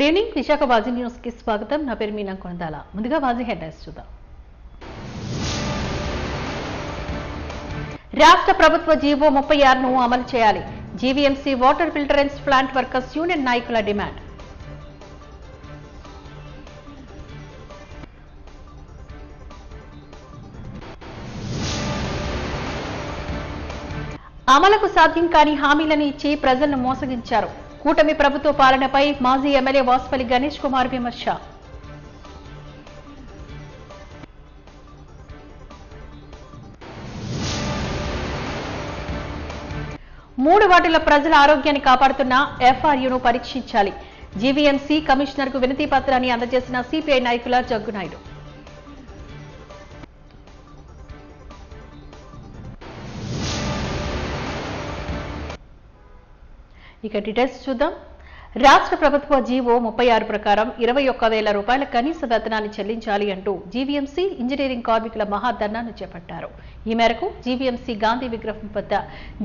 Good evening Visakha వాజీ news కి స్వాగతం. నా పేరు మీనా కొనదాల. ముందుగా వాజీ హెడ్లైన్స్ చూద్దాం. రాష్ట్ర ప్రభుత్వ జీవో 36ను అమలు చేయాలి. GVMC water filtration plant workers union నాయకుల డిమాండ్. అమలుకు సాధ్యం కాని హామీలను ఇచ్చి ప్రజలను మోసగించారు. కూటమి ప్రభుత్వ పాలనపై మాజీ ఎమ్మెల్యే వాసుపల్లి గణేష్ కుమార్ విమర్శ. మూడు వార్డుల ప్రజల ఆరోగ్యాన్ని కాపాడుతున్న ఎఫ్ఆర్యూను పరీక్షించాలి. జీవీఎంసీ కమిషనర్ కు వినతి పత్రాన్ని అందజేసిన సిపిఐ నాయకుల జగ్గునాయుడు. ఇక డీటెయిల్స్ చూద్దాం. రాష్ట్ర ప్రభుత్వ జీవో 36 ప్రకారం 21,000 రూపాయల కనీస వేతనాన్ని చెల్లించాలి అంటూ జీవీఎంసీ ఇంజనీరింగ్ కార్మికుల మహాధర్నాను చేపట్టారు. ఈ మేరకు జీవీఎంసీ గాంధీ విగ్రహం వద్ద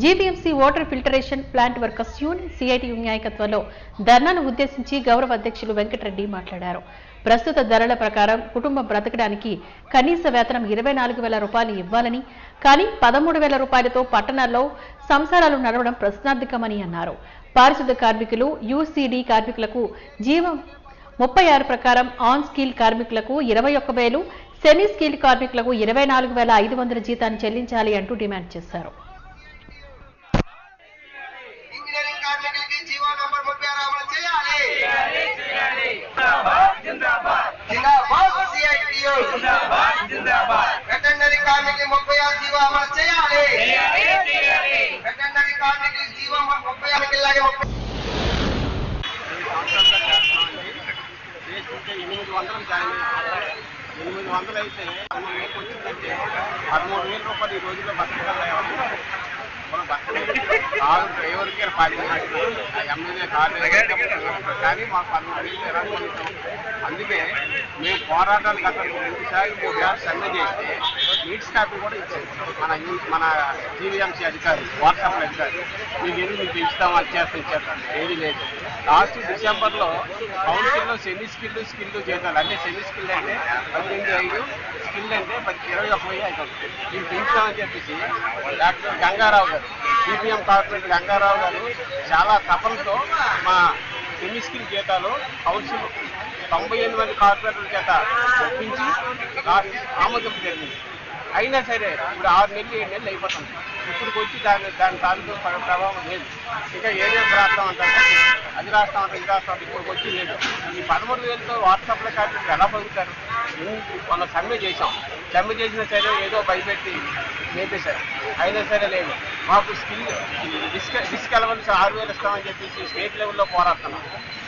GVMC water filtration plant workers union CITU నాయకత్వంలో ధర్నాను ఉద్దేశించి గౌరవ అధ్యక్షులు వెంకటరెడ్డి మాట్లాడారు. ప్రస్తుత ధరల ప్రకారం కుటుంబం బ్రతకడానికి కనీస వేతనం 24,000 రూపాయలు ఇవ్వాలని, కానీ 13,000 రూపాయలతో పట్టణాల్లో సంసారాలు నడవడం ప్రశ్నార్థకమని అన్నారు. పారిశుద్ధ కార్మికులు, యూసీడీ కార్మికులకు జీవం 36 ప్రకారం ఆన్ స్కిల్ కార్మికులకు 21,000, సెమీ స్కిల్ కార్మికులకు 24,500 జీతాన్ని చెల్లించాలి అంటూ డిమాండ్ చేశారు. అయితే 13,000 రూపాయలు ఈ రోజుల్లో బతకగల మనం కారు డ్రైవర్కి ఎమ్మెల్యే కారు కానీ మాకు 13,000 ఎలా పొందుతాం. అందుకే మేము పోరాటాలు గత 2 సార్లు 3 సార్లు సమ్మె చేస్తే నీట్ స్టాఫ్ కూడా ఇచ్చారు. మన జీవీఎంసీ అధికారి, వాట్సాప్ అధికారి, మీకు పెంచుతాం, అది చేస్తాం, ఇచ్చేస్తాం, ఏది లేదు. లాస్ట్ డిసెంబర్లో కౌన్సిల్లో సెమీ స్కిల్ చేశారు. అంటే సెమీ స్కిల్ అంటే 18,500, స్కిల్ అంటే 21,500 దీన్ని పెంచుతామని చెప్పేసి డాక్టర్ గంగారావు గారు, సిపిఎం కార్పొరేటర్ గంగారావు గారు చాలా తపనతో మా సెమీ స్కిల్ జీతాలు కౌన్సిల్ 98 మంది కార్పొరేటర్ల చేత ఒప్పించి లాస్ట్ ఆమోదం జరిగింది. అయినా సరే ఇప్పుడు 6 నెలలు 7 నెలలు అయిపోతుంది. ఇప్పటికి వచ్చి దాని తాలూకు ప్రభావం లేదు. ఇంకా ఏదేం రాస్తాం అంటారు, అది రాస్తాం అంటే ఇది రాస్తాం, ఇప్పటికి వచ్చి లేదు. ఈ 13,000తో వాట్సాప్లో కార్మికులు ఎలా పొందుతారు? మనం సమ్మె చేసాం, సమ్మె చేసినా సరే ఏదో భయపెట్టి నేపేశారు. అయినా సరే లేదు. మాకు స్కిల్ డిస్క్ అలవెన్స్ 6,000 ఇస్తామని చెప్పేసి స్టేట్ లెవెల్లో పోరాడుతున్నాం.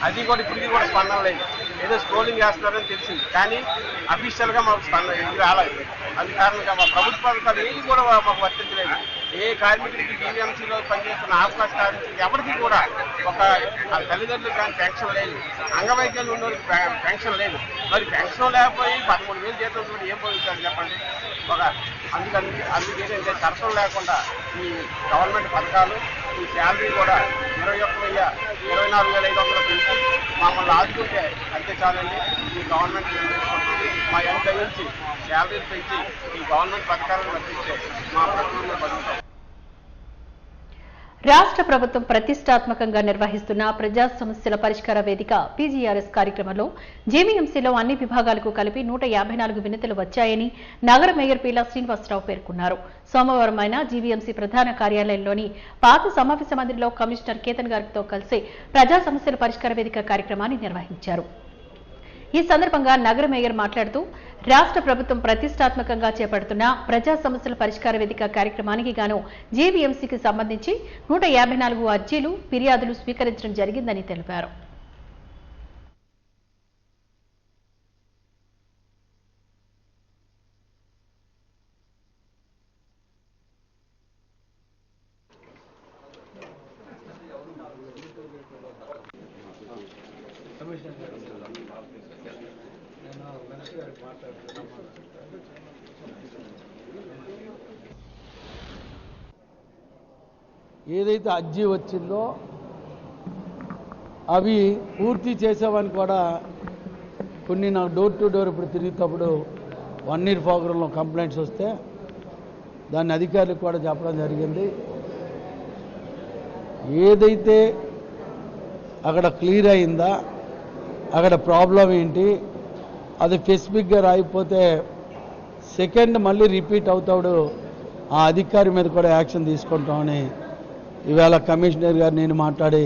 అది కూడా ఇప్పటికీ కూడా స్పందన లేదు. ఏదో స్క్రోలింగ్ చేస్తున్నారని తెలిసింది, కానీ అఫీషియల్గా మాకు స్పందన ఇది రాలేదు. అది కారణంగా మా ప్రభుత్వ పథకాలు ఏవి కూడా మాకు వర్తించలేదు. ఏ కార్మికుడికి జీవీఎంసీలో పనిచేస్తున్న ఆఫ్కాస్ట్ కార్మికుడికి ఎవరికి కూడా ఒక తల్లిదండ్రులకు కానీ పెన్షన్ లేదు, అంగవైకల్యం ఉన్న పెన్షన్ లేదు. మరి పెన్షన్ లేకపోయి 13,000 జీతం ఏం పొందుతారు చెప్పండి? అందుకేంటంటే షరతులు లేకుండా ఈ గవర్నమెంట్ పథకాలు, ఈ శాలరీ కూడా 21,000, 24,500 పెంచి మమ్మల్ని ఆదుకుంటే అంతే చాలండి. ఈ గవర్నమెంట్ నిర్ణయించుకుంటుంది. మా ఎంత నుంచి శాలరీలు పెంచి ఈ గవర్నమెంట్ పథకాలను వర్తిస్తే మా ప్రభుత్వంలో బతుకుతాం. రాష్ట్ర ప్రభుత్వం ప్రతిష్టాత్మకంగా నిర్వహిస్తున్న ప్రజా సమస్యల పరిష్కార వేదిక పీజీఆర్ఎస్ కార్యక్రమంలో జీవీఎంసీలో అన్ని విభాగాలకు కలిపి 154 వినతులు వచ్చాయని నగర మేయర్ పీలా శ్రీనివాసరావు పేర్కొన్నారు. సోమవారం ఆయన జీవీఎంసీ ప్రధాన కార్యాలయంలోని పాత సమావేశ మందిరంలో కమిషనర్ కేతన్ గారితో కలిసి ప్రజా సమస్యల పరిష్కార వేదిక కార్యక్రమాన్ని నిర్వహించారు. ఈ సందర్భంగా నగర మేయర్ మాట్లాడుతూ రాష్ట్ర ప్రభుత్వం ప్రతిష్టాత్మకంగా చేపడుతున్న ప్రజా సమస్యల పరిష్కార వేదిక కార్యక్రమానికి గాను జీవీఎంసీకి సంబంధించి 154 అర్జీలు, ఫిర్యాదులు స్వీకరించడం జరిగిందని తెలిపారు. ఏదైతే అర్జీ వచ్చిందో అవి పూర్తి చేసామని కూడా కొన్ని నాకు డోర్ టు డోర్ ఇప్పుడు తిరిగేటప్పుడు 1 ఇయర్ ప్రోగ్రాంలో కంప్లైంట్స్ వస్తే దాన్ని అధికారులకు కూడా చెప్పడం జరిగింది. ఏదైతే అక్కడ క్లియర్ అయిందా, అక్కడ ప్రాబ్లం ఏంటి, అది స్పెసిఫిక్గా రాయిపోతే సెకండ్ మళ్ళీ రిపీట్ అవుతాడు, ఆ అధికారి మీద కూడా యాక్షన్ తీసుకుంటామని ఇవాళ కమిషనర్ గారు నేను మాట్లాడి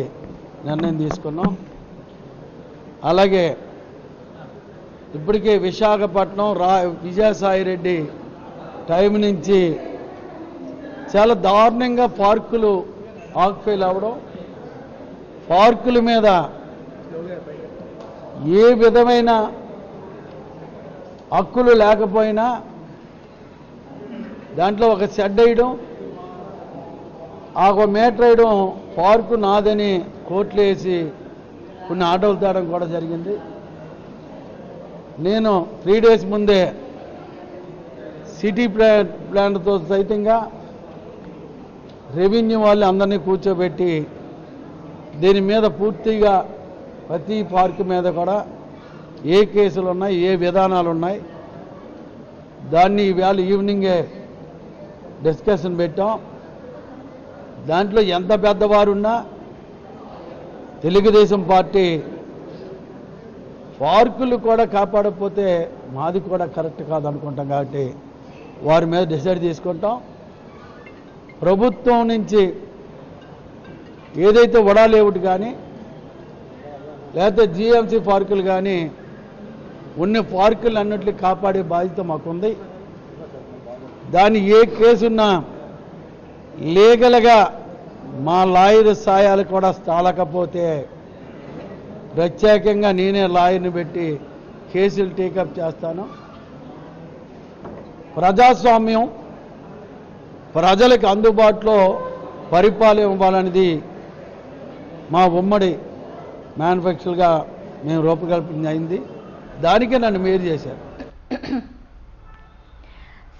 నిర్ణయం తీసుకున్నాం. అలాగే ఇప్పటికే విశాఖపట్నం విజయసాయిరెడ్డి టైం నుంచి చాలా దారుణంగా పార్కులు ఆక్యుపైల్ అవ్వడం, పార్కుల మీద ఏ విధమైన హక్కులు లేకపోయినా దాంట్లో ఒక షెడ్ వేయడం, ఆ ఒక మీటర్ వేయడం, పార్కు నాదని కోర్టులు వేసి కొన్ని ఆటోలు తేవడం కూడా జరిగింది. నేను 3 days ముందే సిటీ ప్లాన్తో సైతంగా రెవెన్యూ వాళ్ళు అందరినీ కూర్చోబెట్టి దీని మీద పూర్తిగా ప్రతి పార్కు మీద కూడా ఏ కేసులు ఉన్నాయి, ఏ విధానాలు ఉన్నాయి, దాన్ని ఈవేళ ఈవినింగే డిస్కషన్ పెట్టాం. దాంట్లో ఎంత పెద్దవారున్నా తెలుగుదేశం పార్టీ పార్కులు కూడా కాపాడకపోతే మాది కూడా కరెక్ట్ కాదనుకుంటాం. కాబట్టి వారి మీద డిసైడ్ చేసుకుంటాం. ప్రభుత్వం నుంచి ఏదైతే వడా లేఅవుట్ కానీ లేకపోతే జిఎంసి పార్కులు కానీ ఉన్న పార్కులు అన్నింటినీ కాపాడే బాధ్యత మాకుంది. దాన్ని ఏ కేసున్నా లీగల్గా మా లాయర్ సాయాలు కూడా స్థాలకపోతే ప్రత్యేకంగా నేనే లాయర్ని పెట్టి కేసులు టేకప్ చేస్తాను. ప్రజాస్వామ్యం ప్రజలకు అందుబాటులో పరిపాలన ఇవ్వాలనేది మా ఉమ్మడి మ్యానుఫ్యాక్చర్గా మేము రూపకల్పన అయింది. దానికే నన్ను మేలు చేశారు.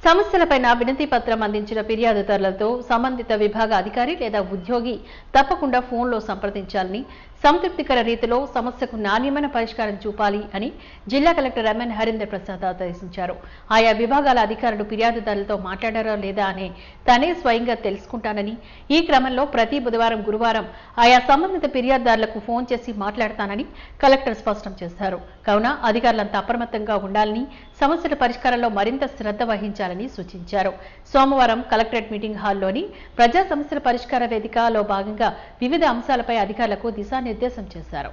సమస్యలపైన వినతి పత్రం అందించిన ఫిర్యాదుదారులతో సంబంధిత విభాగ అధికారి లేదా ఉద్యోగి తప్పకుండా ఫోన్లో సంప్రదించాలని, సంతృప్తికర రీతిలో సమస్యకు నాణ్యమైన పరిష్కారం చూపాలి అని జిల్లా కలెక్టర్ ఎంఎన్ హరీందర్ ప్రసాద్ ఆదేశించారు. ఆయా విభాగాల అధికారులు ఫిర్యాదుదారులతో మాట్లాడారో లేదా అని తానే స్వయంగా తెలుసుకుంటానని, ఈ క్రమంలో ప్రతి బుధవారం, గురువారం ఆయా సంబంధిత ఫిర్యాదుదారులకు ఫోన్ చేసి మాట్లాడతానని కలెక్టర్ స్పష్టం చేశారు. కావున అధికారులంతా అప్రమత్తంగా ఉండాలని, సమస్యల పరిష్కారంలో మరింత శ్రద్ధ వహించాలని సూచించారు. సోమవారం కలెక్టరేట్ మీటింగ్ హాల్లోని ప్రజా సమస్యల పరిష్కార వేదికలో భాగంగా వివిధ అంశాలపై అధికారులకు దిశానిర్దేశం చేశారు.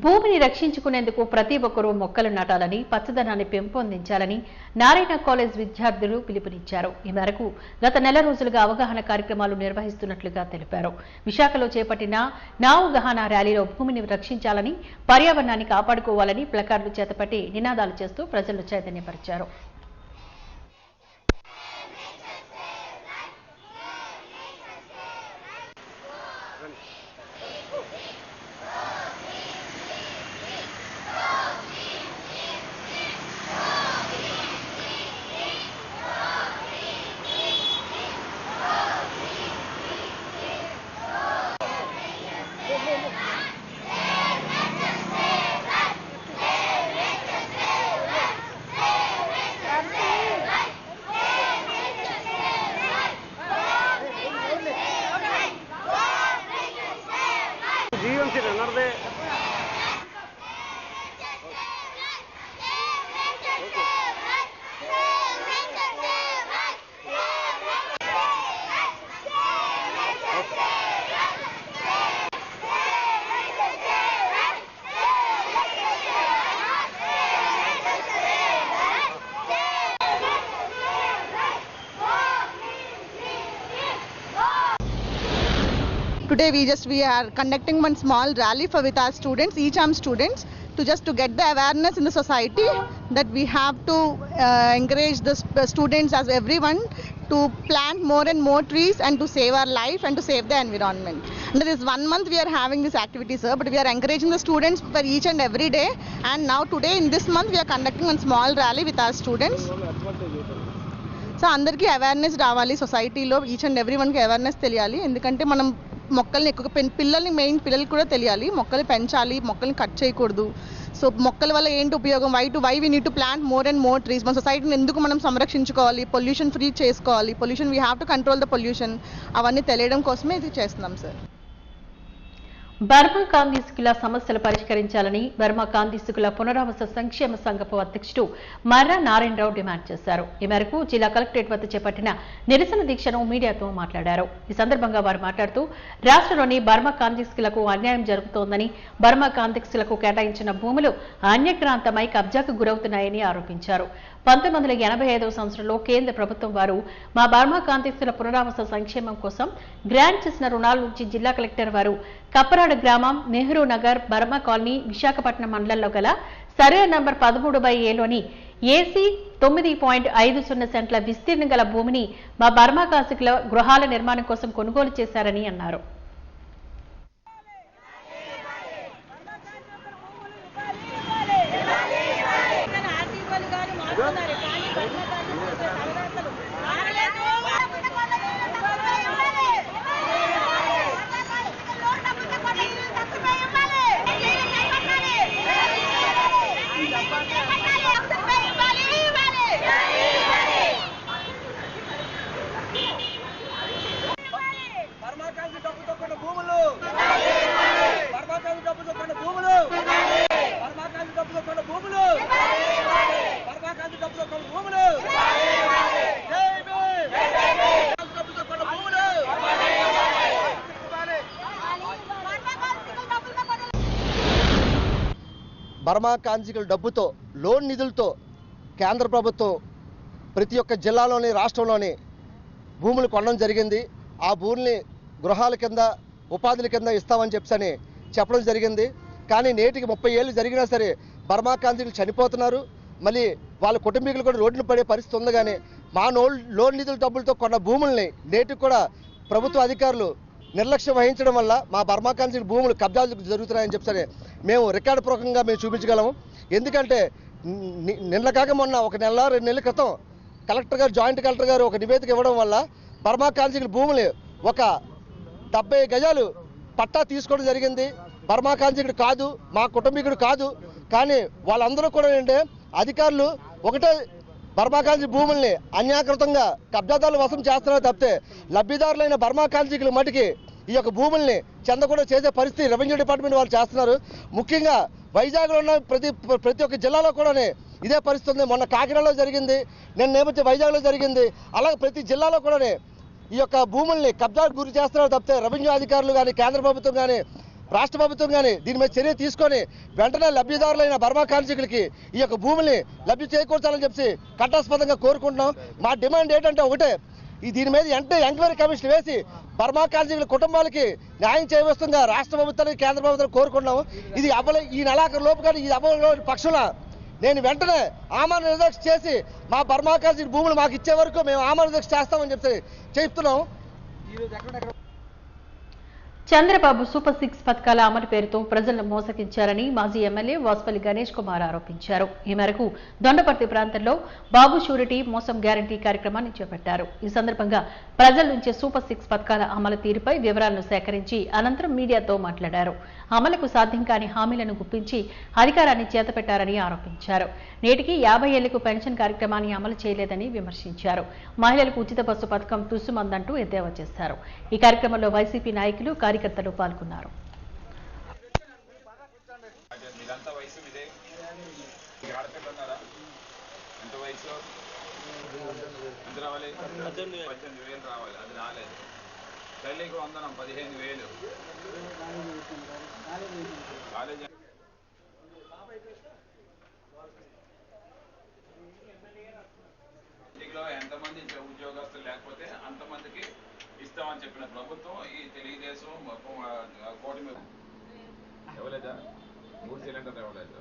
భూమిని రక్షించుకునేందుకు ప్రతి ఒక్కరూ మొక్కలు నాటాలని, పచ్చదనాన్ని పెంపొందించాలని నారాయణ కాలేజ్ విద్యార్థులు పిలుపునిచ్చారు. ఈ మేరకు గత నెల రోజులుగా అవగాహన కార్యక్రమాలు నిర్వహిస్తున్నట్లుగా తెలిపారు. విశాఖలో చేపట్టిన నావగాహన ర్యాలీలో భూమిని రక్షించాలని, పర్యావరణాన్ని కాపాడుకోవాలని ప్లకార్డులు చేతపట్టి నినాదాలు చేస్తూ ప్రజలను చైతన్యపరిచారు. today we are conducting one small rally with our students, each arm students, to get the awareness in the society that we have to encourage the students as everyone to plant more and more trees and to save our life and to save the environment. And this 1 month we are having this activity, sir, but we are encouraging the students for each and every day, and now today in this month we are conducting one small rally with our students. So అందరికీ awareness రావాలి, సొసైటీలో each and every వన్కి awareness తెలియాలి. ఎందుకంటే మనం మొక్కల్ని ఎక్కువ పిల్లల్ని మెయిన్ పిల్లలకి కూడా తెలియాలి, మొక్కలు పెంచాలి, మొక్కల్ని కట్ చేయకూడదు. సో మొక్కల వల్ల ఏంటి ఉపయోగం, why we need to plant more and more trees, మన సొసైటీని ఎందుకు మనం సంరక్షించుకోవాలి, పొల్యూషన్ ఫ్రీ చేసుకోవాలి, pollution we have to control the pollution, అవన్నీ తెలియడం కోసమే ఇది చేస్తున్నాం సార్. బర్మా కాందీసుకుల సమస్యలు పరిష్కరించాలని బర్మా కాందీసుకుల పునరావాస సంక్షేమ సంఘపు అధ్యక్షుడు మర్రా నారాయణరావు డిమాండ్ చేశారు. ఈ మేరకు జిల్లా కలెక్టరేట్ వద్ద చేపట్టిన నిరసన దీక్షను మీడియాతో మాట్లాడారు. ఈ సందర్భంగా వారు మాట్లాడుతూ రాష్ట్రంలోని బర్మా కాందీసుకులకు అన్యాయం జరుగుతోందని, బర్మా కాందీసుకులకు కేటాయించిన భూములు అన్యక్రాంతమై కబ్జాకు గురవుతున్నాయని ఆరోపించారు. 1985వ సంవత్సరంలో కేంద్ర ప్రభుత్వం వారు మా బర్మా కాందీసుల పునరావాస సంక్షేమం కోసం గ్రాంట్ చేసిన రుణాల నుంచి జిల్లా కలెక్టర్ వారు కప్పరాడ గ్రామం, నెహ్రూ నగర్, బర్మా కాలనీ, విశాఖపట్నం మండలంలో గల సర్వే నంబర్ 13/Aలోని ఏసీ 9.50 సెంట్ల విస్తీర్ణం గల భూమిని మా బర్మా కాందీసుల గృహాల నిర్మాణం కోసం కొనుగోలు చేశారని అన్నారు. బర్మా కాందీసుల డబ్బుతో, లోన్ నిధులతో కేంద్ర ప్రభుత్వం ప్రతి ఒక్క జిల్లాలోని, రాష్ట్రంలోని భూములు కొనడం జరిగింది. ఆ భూముల్ని గృహాల కింద, ఉపాధుల కింద ఇస్తామని చెప్పడం జరిగింది. కానీ నేటికి 30 ఏళ్ళు జరిగినా సరే బర్మా కాందీసులు చనిపోతున్నారు. మళ్ళీ వాళ్ళ కుటుంబీకులు కూడా రోడ్డున పడే పరిస్థితి ఉంది. కానీ మా లోన్ నిధుల డబ్బులతో కొన్న భూముల్ని నేటికి కూడా ప్రభుత్వ అధికారులు నిర్లక్ష్యం వహించడం వల్ల మా బర్మా కాందీసుల భూములు కబ్జాలు జరుగుతున్నాయని చెప్పి మేము రికార్డు పూర్వకంగా మేము చూపించగలము. ఎందుకంటే నిన్న కాక మొన్న 1 నెల 2 నెలల క్రితం కలెక్టర్ గారు, జాయింట్ కలెక్టర్ గారు ఒక నివేదిక ఇవ్వడం వల్ల బర్మా కాందీసుల భూములు ఒక 70 గజాలు పట్టా తీసుకోవడం జరిగింది. బర్మా కాందీసుడు కాదు, మా కుటుంబీకుడు కాదు. కానీ వాళ్ళందరూ కూడా ఏంటంటే అధికారులు ఒకటే బర్మా కాందీసుల భూముల్ని అన్యాకృతంగా కబ్జాదారులు వశం చేస్తున్నారు తప్పితే లబ్ధిదారులైన బర్మా కాందీసుల మటుకి ఈ యొక్క భూముల్ని చెందకుండా చేసే పరిస్థితి రెవెన్యూ డిపార్ట్మెంట్ వాళ్ళు చేస్తున్నారు. ముఖ్యంగా వైజాగ్లో ఉన్న ప్రతి ఒక్క జిల్లాలో కూడా ఇదే పరిస్థితి ఉంది. మొన్న కాకినాడలో జరిగింది, నిన్న నేపథ్యం వైజాగ్లో జరిగింది. అలాగే ప్రతి జిల్లాలో కూడా ఈ యొక్క భూముల్ని కబ్జాకు గురి చేస్తున్నారు తప్పితే రెవెన్యూ అధికారులు కానీ, కేంద్ర ప్రభుత్వం కానీ, రాష్ట్ర ప్రభుత్వం కానీ దీని మీద చర్య తీసుకొని వెంటనే లబ్ధిదారులైన బర్మా కాందీసులకి ఈ యొక్క భూముల్ని లబ్ధి చేకూర్చాలని చెప్పి కట్టాస్పదంగా కోరుకుంటున్నాం. మా డిమాండ్ ఏంటంటే ఒకటే, దీని మీద ఎంక్వైరీ కమిషన్ వేసి బర్మా కాందీసుల కుటుంబాలకి న్యాయం చేయవలసిందిగా రాష్ట్ర ప్రభుత్వానికి, కేంద్ర ప్రభుత్వానికి కోరుకుంటున్నాము. ఇది ఈ నెలాఖరు లోపు కానీ ఇది అవ్వని పక్షంలో నేను వెంటనే ఆమరణ నిరాదీక్ష చేసి మా బర్మా కాందీసుల భూములు మాకు ఇచ్చే వరకు మేము ఆమరణ నిరాదీక్ష చేస్తామని చెప్తున్నాం. చంద్రబాబు సూపర్ 6 పథకాల అమలు పేరుతో ప్రజలను మోసగించారని మాజీ ఎమ్మెల్యే వాసుపల్లి గణేష్ కుమార్ ఆరోపించారు. ఈ మేరకు దొండపర్తి ప్రాంతంలో బాబు షూరిటీ మోసం గ్యారంటీ కార్యక్రమాన్ని చేపట్టారు. ఈ సందర్భంగా ప్రజల నుంచి సూపర్ 6 పథకాల అమలు తీరుపై వివరాలను సేకరించి అనంతరం మీడియాతో మాట్లాడారు. అమలుకు సాధ్యం కాని హామీలను గుప్పించి అధికారాన్ని చేతపెట్టారని ఆరోపించారు. నేటికి 50 ఏళ్లకు పెన్షన్ కార్యక్రమాన్ని అమలు చేయలేదని విమర్శించారు. మహిళలకు ఉచిత బస్సు పథకం తుస్సుమందంటూ ఎద్దేవా చేశారు. ఈ కార్యక్రమంలో వైసీపీ నాయకులు, కార్యకర్తలు పాల్గొన్నారు. తల్లికి వందనం 15,000. ఎంతమంది ఉద్యోగస్తులు లేకపోతే అంతమందికి ఇస్తామని చెప్పిన ప్రభుత్వం ఈ తెలుగుదేశం కూటమి ఇవ్వలేదా? 3 సిలిండర్లు ఇవ్వలేదు.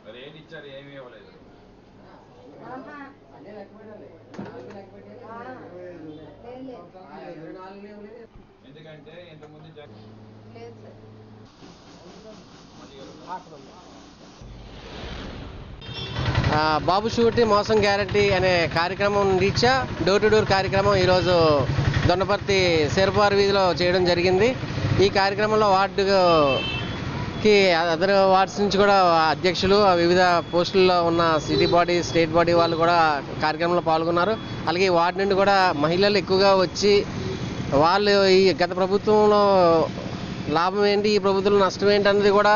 మరి ఏది ఇచ్చారు? ఏమీ ఇవ్వలేదు. ఎందుకంటే ఇంతకుముందు బాబు షూరిటీ మోసం గ్యారంటీ అనే కార్యక్రమం రీత్యా డోర్ టు డోర్ కార్యక్రమం ఈరోజు దొన్నపర్తి శేర్పార్ వీధిలో చేయడం జరిగింది. ఈ కార్యక్రమంలో వార్డుకి అదర్ వార్డ్స్ నుంచి కూడా అధ్యక్షులు వివిధ పోస్టుల్లో ఉన్న సిటీ బాడీ స్టేట్ బాడీ వాళ్ళు కూడా కార్యక్రమంలో పాల్గొన్నారు. అలాగే ఈ వార్డు నుండి కూడా మహిళలు ఎక్కువగా వచ్చి వాళ్ళు ఈ గత ప్రభుత్వంలో లాభం ఏంటి, ఈ ప్రభుత్వంలో నష్టం ఏంటి అన్నది కూడా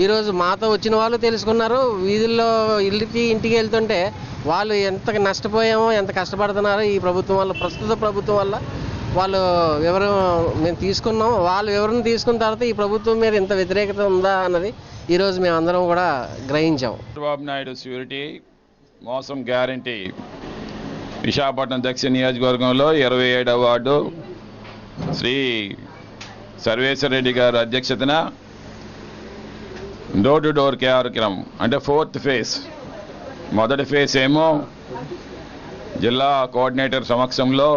ఈరోజు మాతో వచ్చిన వాళ్ళు తెలుసుకున్నారు. వీధుల్లో ఇంటికి వెళ్తుంటే వాళ్ళు ఎంత నష్టపోయామో, ఎంత కష్టపడుతున్నారో ఈ ప్రభుత్వం వల్ల, ప్రస్తుత ప్రభుత్వం వల్ల వాళ్ళు మేము తీసుకున్నాం. వాళ్ళు వివరణ తీసుకున్న తర్వాత ఈ ప్రభుత్వం మీద ఇంత వ్యతిరేకత ఉందా అన్నది ఈరోజు మేమందరం కూడా గ్రహించాం. చంద్రబాబు నాయుడు ష్యూరిటీ మోసం గ్యారంటీ విశాఖపట్నం దక్షిణ నియోజకవర్గంలో 27వ వార్డు శ్రీ సర్వేశ్వర రెడ్డి గారి అధ్యక్షతన డోర్ టు డోర్ కార్యక్రమం అంటే 4th ఫేజ్. మొదటి ఫేజ్ ఏమో జిల్లా కోఆర్డినేటర్ సమక్షంలో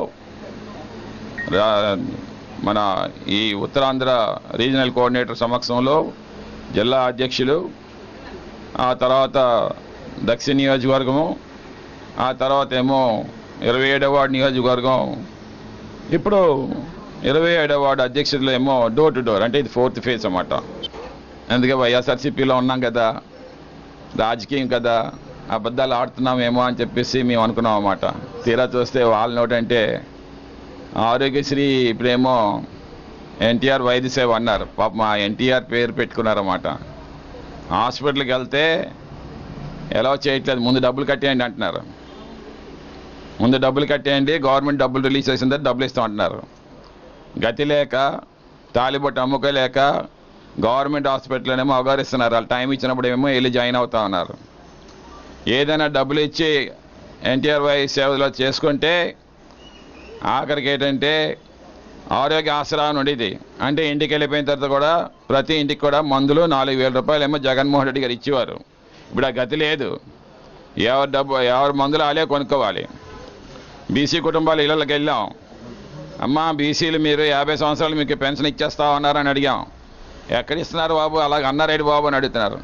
మన ఈ ఉత్తరాంధ్ర రీజనల్ కోఆర్డినేటర్ సమక్షంలో జిల్లా అధ్యక్షులు, ఆ తర్వాత దక్షిణ నియోజకవర్గము, ఆ తర్వాత ఏమో 27వ వార్డు నియోజకవర్గం, ఇప్పుడు 27వ వార్డు అధ్యక్షులు ఏమో డోర్ టు డోర్ అంటే ఇది 4th ఫేజ్ అన్నమాట. అందుకే వైఎస్ఆర్సీపీలో ఉన్నాం కదా, రాజకీయం కదా, అబద్ధాలు ఆడుతున్నామేమో అని చెప్పేసి మేము అనుకున్నాం అన్నమాట. తీరా చూస్తే వాళ్ళ నోటంటే ఆరోగ్యశ్రీ ఇప్పుడేమో ఎన్టీఆర్ వైద్య సేవ అన్నారు. పాప మా ఎన్టీఆర్ పేరు పెట్టుకున్నారన్నమాట. హాస్పిటల్కి వెళ్తే ఎలా చేయట్లేదు, ముందు డబ్బులు కట్టేయండి అంటున్నారు. ముందు డబ్బులు కట్టేయండి, గవర్నమెంట్ డబ్బులు రిలీజ్ చేసిన తర్వాత డబ్బులు ఇస్తామంటున్నారు. గతి లేక తాలిబొట్టు అమ్ముకోలేక గవర్నమెంట్ హాస్పిటల్లోనేమో అవగారిస్తున్నారు. వాళ్ళు టైం ఇచ్చినప్పుడు ఏమో వెళ్ళి జాయిన్ అవుతా ఉన్నారు. ఏదైనా డబ్బులు ఇచ్చి ఎన్టీఆర్ వైద్య సేవలో చేసుకుంటే ఆఖరికి ఏంటంటే ఆరోగ్య ఆసరా ఉండేది. అంటే ఇంటికి వెళ్ళిపోయిన తర్వాత కూడా ప్రతి ఇంటికి కూడా మందులు 4,000 రూపాయలు ఏమో జగన్మోహన్ రెడ్డి గారు ఇచ్చేవారు. ఇప్పుడు ఆ గతి లేదు. ఎవరి మందులు వాళ్ళే కొనుక్కోవాలి. బీసీ కుటుంబాలు ఇళ్ళకి వెళ్ళాం. అమ్మా బీసీలు మీరు 50 సంవత్సరాలు మీకు పెన్షన్ ఇచ్చేస్తా ఉన్నారని అడిగాం. ఎక్కడిస్తున్నారు బాబు, అలాగ అన్నారేడు బాబు అని అడుగుతున్నారు.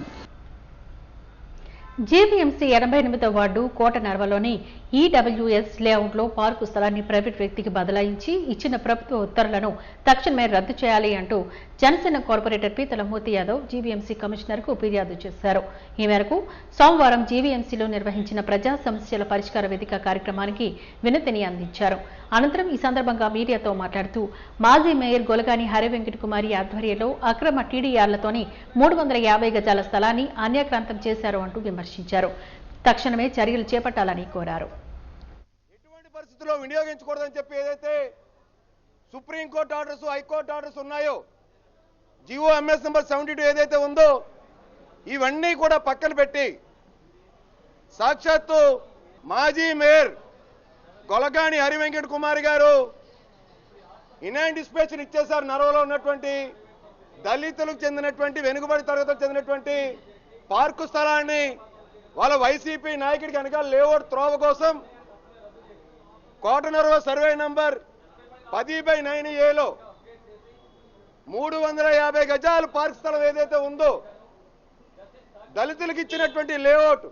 జీవీఎంసీ 88వ వార్డు కోట నర్వలోని ఈడబ్ల్యూఎస్ లేఅవుట్లో పార్కు స్థలాన్ని ప్రైవేట్ వ్యక్తికి బదలాయించి ఇచ్చిన ప్రభుత్వ ఉత్తర్వులను తక్షణమే రద్దు చేయాలి అంటూ జనసేన కార్పొరేటర్ పీతల మూర్తి యాదవ్ జీవీఎంసీ కమిషనర్కు ఫిర్యాదు చేశారు. ఈ మేరకు సోమవారం జీవీఎంసీలో నిర్వహించిన ప్రజా సమస్యల పరిష్కార వేదిక కార్యక్రమానికి వినతిని అందించారు. అనంతరం ఈ సందర్భంగా మీడియాతో మాట్లాడుతూ మాజీ మేయర్ గొలగాని హరివెంకట కుమారి ఆధ్వర్యంలో అక్రమ టీడీఆర్లతోని 350 గజాల స్థలాన్ని అన్యాక్రాంతం చేశారు అంటూ విమర్శించారు. తక్షణమే చర్యలు చేపట్టాలని కోరారు. ఎటువంటి పరిస్థితుల్లో వినియోగించకూడదని చెప్పి ఏదైతే సుప్రీంకోర్టు ఆర్డర్స్, హైకోర్టు ఆర్డర్స్ ఉన్నాయో, జియో ఎంఎస్ నెంబర్ 72 ఏదైతే ఉందో, ఇవన్నీ కూడా పక్కన పెట్టి సాక్షాత్తు మాజీ మేయర్ గొలగాని హరివెంకట కుమారి గారు ఇన్హ్యాండ్ డిస్పాచ్ని ఇచ్చేశారు. నరవలో ఉన్నటువంటి దళితులకు చెందినటువంటి, వెనుకబడి తరగతులకు చెందినటువంటి పార్కు స్థలాన్ని వాళ్ళ వైసీపీ నాయకుడికి వెనకాల లేఅవుట్ త్రోవ కోసం కోటనర్వ సర్వే నంబర్ 10/9A 350 గజాలు పార్క్ స్థలం ఏదైతే ఉందో దళితులకు ఇచ్చినటువంటి లేఅవుట్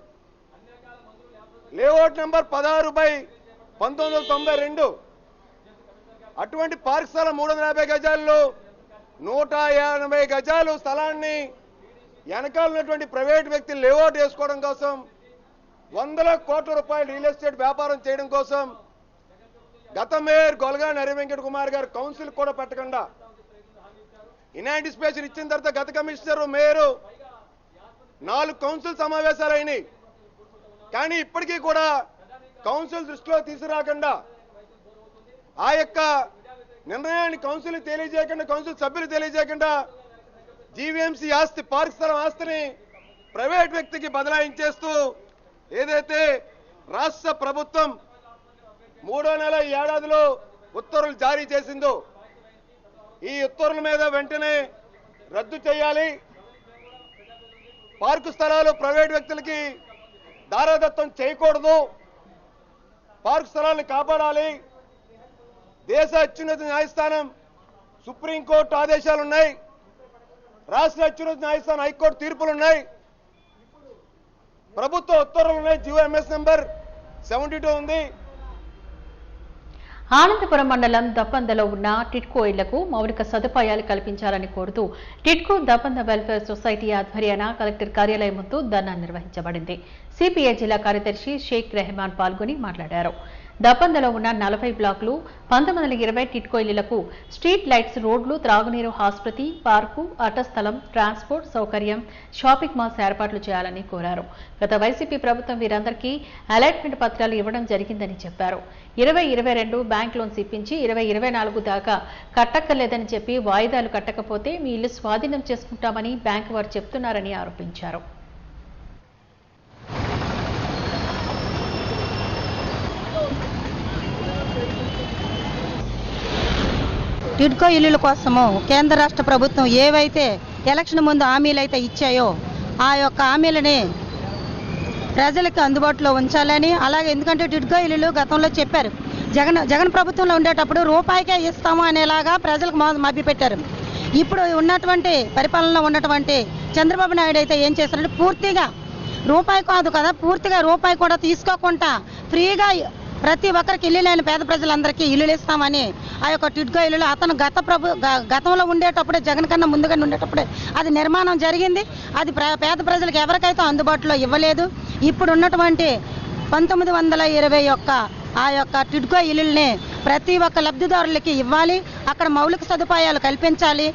నంబర్ 16/1992 అటువంటి పార్క్ స్థలం 350 గజాల్లో 180 గజాలు స్థలాన్ని వెనకాల ఉన్నటువంటి ప్రైవేట్ వ్యక్తులు లేఅవుట్ వేసుకోవడం కోసం, వందల కోట్ల రూపాయలు రియల్ ఎస్టేట్ వ్యాపారం చేయడం కోసం గత మేయర్ గొలగాని హరివెంకట కుమార్ గారు కౌన్సిల్ కూడా పెట్టకుండా ఇన్హ్యాండ్ డిస్పాచ్ని ఇచ్చిన తర్వాత గత కమిషనర్ మేయరు 4 కౌన్సిల్ సమావేశాలు అయినాయి. కానీ ఇప్పటికీ కూడా కౌన్సిల్ దృష్టిలో తీసుకురాకుండా, ఆ యొక్క నిర్ణయాన్ని కౌన్సిల్ తెలియజేయకుండా, కౌన్సిల్ సభ్యులు తెలియజేయకుండా జీవీఎంసీ ఆస్తి, పార్క్ స్థలం ఆస్తిని ప్రైవేట్ వ్యక్తికి బదలాయించేస్తూ ఏదైతే రాష్ట్ర ప్రభుత్వం 3వ నెల ఈ ఏడాదిలో ఉత్తర్వులు జారీ చేసిందో ఈ ఉత్తర్వుల మీద వెంటనే రద్దు చేయాలి. పార్కు స్థలాలు ప్రైవేట్ వ్యక్తులకి దారాదత్తం చేయకూడదు. పార్కు స్థలాలను కాపాడాలి. దేశ అత్యున్నత న్యాయస్థానం సుప్రీంకోర్టు ఆదేశాలున్నాయి. రాష్ట్ర అత్యున్నత న్యాయస్థానం హైకోర్టు తీర్పులున్నాయి. ప్రభుత్వ ఉత్తర్వులు ఉన్నాయి. GOMS నంబర్ 72 ఉంది. ఆనందపురం మండలం దప్పందలో ఉన్న టిడ్కో ఇళ్లకు మౌలిక సదుపాయాలు కల్పించాలని కోరుతూ టిడ్కో దప్పంద వెల్ఫేర్ సొసైటీ ఆధ్వర్యాన కలెక్టర్ కార్యాలయం ముందు ధర్నా నిర్వహించబడింది. సిపిఐ జిల్లా కార్యదర్శి షేక్ రెహమాన్ పాల్గొని మాట్లాడారు. దప్పందలో ఉన్న 40 బ్లాకులు 1920 టిడ్కో ఇళ్లకు స్ట్రీట్ లైట్స్, రోడ్లు, త్రాగునీరు, ఆసుపత్రి, పార్కు, ఆట స్థలం, ట్రాన్స్పోర్ట్ సౌకర్యం, షాపింగ్ మాల్స్ ఏర్పాట్లు చేయాలని కోరారు. గత వైసీపీ ప్రభుత్వం వీరందరికీ అలాట్మెంట్ పత్రాలు ఇవ్వడం జరిగిందని చెప్పారు. 2022 బ్యాంక్ లోన్స్ ఇప్పించి 2024 దాకా కట్టక్కర్లేదని చెప్పి వాయిదాలు కట్టకపోతే మీ ఇల్లు స్వాధీనం చేసుకుంటామని బ్యాంకు వారు చెప్తున్నారని ఆరోపించారు. టిడ్కో ఇల్లుల కోసము కేంద్ర రాష్ట్ర ప్రభుత్వం ఏవైతే ఎలక్షన్ ముందు హామీలు అయితే ఇచ్చాయో ఆ యొక్క హామీలని ప్రజలకు అందుబాటులో ఉంచాలని, అలాగే ఎందుకంటే టిడ్కో ఇల్లులు గతంలో చెప్పారు జగన్ ప్రభుత్వంలో ఉండేటప్పుడు రూపాయికే ఇస్తాము అనేలాగా ప్రజలకు మభ్యపెట్టారు. ఇప్పుడు ఉన్నటువంటి పరిపాలనలో ఉన్నటువంటి చంద్రబాబు నాయుడు అయితే ఏం చేస్తారంటే పూర్తిగా రూపాయి కాదు కదా, పూర్తిగా రూపాయి కూడా తీసుకోకుండా ఫ్రీగా ప్రతి ఒక్కరికి ఇల్లు లేని పేద ప్రజలందరికీ ఇల్లులు ఇస్తామని ఆ యొక్క టిడ్కో ఇల్లులు అతను గతంలో ఉండేటప్పుడే జగన్ కన్నా ముందుగానే ఉండేటప్పుడే అది నిర్మాణం జరిగింది. అది పేద ప్రజలకు ఎవరికైతే అందుబాటులో ఇవ్వలేదు. ఇప్పుడు ఉన్నటువంటి 1921 ఆ యొక్క టిడ్కో ఇల్లుల్ని ప్రతి ఒక్క లబ్ధిదారులకి ఇవ్వాలి. అక్కడ మౌలిక సదుపాయాలు కల్పించాలి.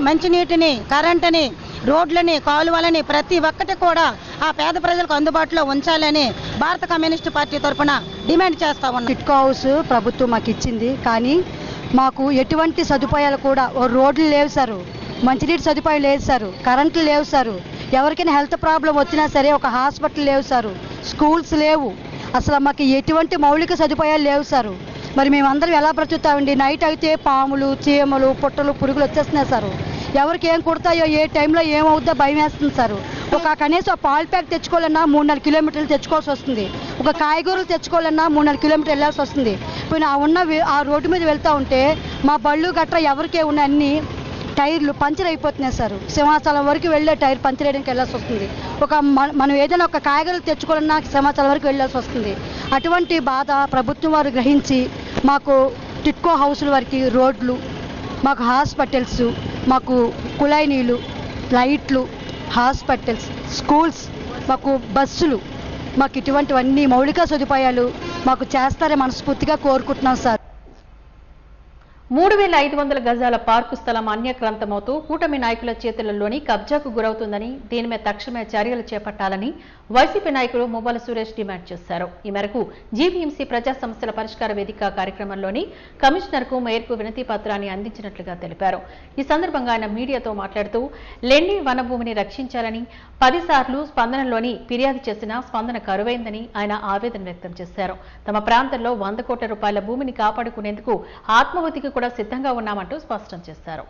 మంచినీటిని, కరెంటుని, రోడ్లని, కాలువలని ప్రతి ఒక్కటి కూడా ఆ పేద ప్రజలకు అందుబాటులో ఉంచాలని భారత కమ్యూనిస్టు పార్టీ తరఫున డిమాండ్ చేస్తా ఉన్నాం. టిడ్కో హౌస్ ప్రభుత్వం మాకు ఇచ్చింది, కానీ మాకు ఎటువంటి సదుపాయాలు కూడా, రోడ్లు లేవు సార్, మంచినీటి సదుపాయం లేదు సార్, కరెంట్లు లేవు సార్, ఎవరికైనా హెల్త్ ప్రాబ్లం వచ్చినా సరే ఒక హాస్పిటల్ లేవు సార్, స్కూల్స్ లేవు, అసలు మాకు ఎటువంటి మౌలిక సదుపాయాలు లేవు సార్. మరి మేమందరం ఎలా బ్రతుకుతామండి? నైట్ అయితే పాములు, చీమలు, పుట్టలు, పురుగులు వచ్చేస్తున్నాయి సార్. ఎవరికి ఏం కుడతాయో, ఏ టైంలో ఏమవుద్దో భయం వేస్తుంది సార్. కనీసం పాలు ప్యాక్ తెచ్చుకోవాలన్నా 3-4 కిలోమీటర్లు తెచ్చుకోవాల్సి వస్తుంది. ఒక కాయగూరలు తెచ్చుకోవాలన్నా 3-4 కిలోమీటర్లు వెళ్ళాల్సి వస్తుంది. పోయిన ఆ రోడ్డు మీద వెళ్తూ ఉంటే మా బళ్ళు గట్రా ఎవరికే ఉన్న అన్ని టైర్లు పంచర్ అయిపోతున్నాయి సార్. సింహాచలం వరకు వెళ్ళే టైర్ పంచర్ వేయడానికి వెళ్ళాల్సి వస్తుంది. మనం ఏదైనా ఒక కాయగూరలు తెచ్చుకోవాలన్నా సింహాచలం వరకు వెళ్ళాల్సి వస్తుంది. అటువంటి బాధ ప్రభుత్వం వారు గ్రహించి మాకు టిడ్కో హౌసుల వరకు రోడ్లు, మాకు హాస్పిటల్స్, మాకు కుళాయి నీళ్ళు, లైట్లు, హాస్పిటల్స్, స్కూల్స్, మాకు బస్సులు, మాకు ఇటువంటివన్నీ మౌలిక సదుపాయాలు మాకు చేస్తారని మనస్ఫూర్తిగా కోరుకుంటున్నాం సార్. 3500 గజాల పార్కు స్థలం అన్యక్రాంతమవుతూ కూటమి నాయకుల చేతులలోని కబ్జాకు గురవుతుందని, దీని మీద తక్షణమే చర్యలు చేపట్టాలని వైసీపీ నాయకులు మువ్వల సురేష్ డిమాండ్ చేశారు. ఈ మేరకు జీవీఎంసీ ప్రజా సమస్యల పరిష్కార వేదిక కార్యక్రమంలోని కమిషనర్కు, మేయర్కు వినతి పత్రాన్ని అందించినట్లుగా తెలిపారు. ఈ సందర్భంగా ఆయన మీడియాతో మాట్లాడుతూ లెండి వనభూమిని రక్షించాలని 10 సార్లు స్పందనలోని ఫిర్యాదు చేసినా స్పందన కరువైందని ఆయన ఆవేదన వ్యక్తం చేశారు. తమ ప్రాంతంలో 100 కోట్ల రూపాయల భూమిని కాపాడుకునేందుకు ఆత్మహత్యకు కూడా సిద్ధంగా ఉన్నామంటూ స్పష్టం చేశారు.